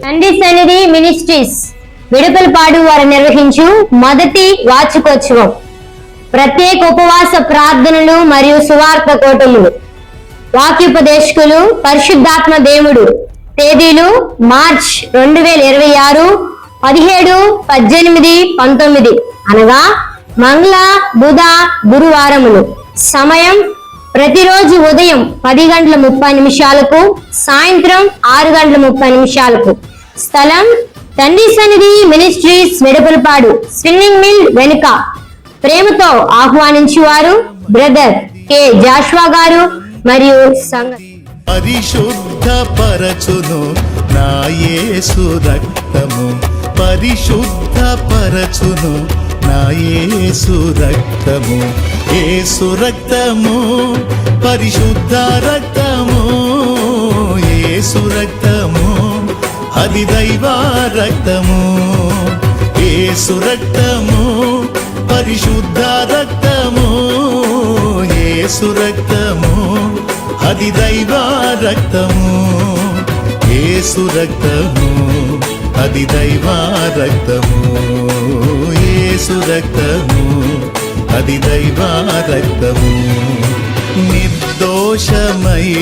తండ్రి సన్నిధి మినిస్ట్రీస్ విడుపులపాడు వారు నిర్వహించు మొదటి వార్షికోత్సవం, ప్రత్యేక ఉపవాస ప్రార్థనలు మరియు సువార్త కూటములు. వాక్యోపదేశకులు పరిశుద్ధాత్మ దేవుడు. తేదీలు మార్చ్ 2026 17, 18, 19 అనగా మంగళ, బుధ, గురువారములు. సమయం ప్రతిరోజు ఉదయం 10:30 సాయంత్రం 6:30. స్థలం తండ్రి సన్నిధి మినిస్ట్రీస్ వెడపలపాడు, స్విమ్మింగ్ మిల్ వెనుక. ప్రేమతో ఆహ్వానించువారు బ్రదర్ కె జాషువా గారు మరియు సంఘ. పరిశుద్ధ పరచును నా యేసు రక్తము, పరిశుద్ధ పరచును నా యేసు రక్తము, యేసు రక్తము పరిశుద్ధ రక్తము, యేసు రక్తము అది దైవ రక్తము, యేసు రక్తము పరిశుద్ధ రక్తము, యేసు రక్తము అది దైవ రక్తము, యేసు రక్తము అది దైవ రక్తము, యేసు రక్తము అది దైవ రక్తము, నిర్దోషమైనది.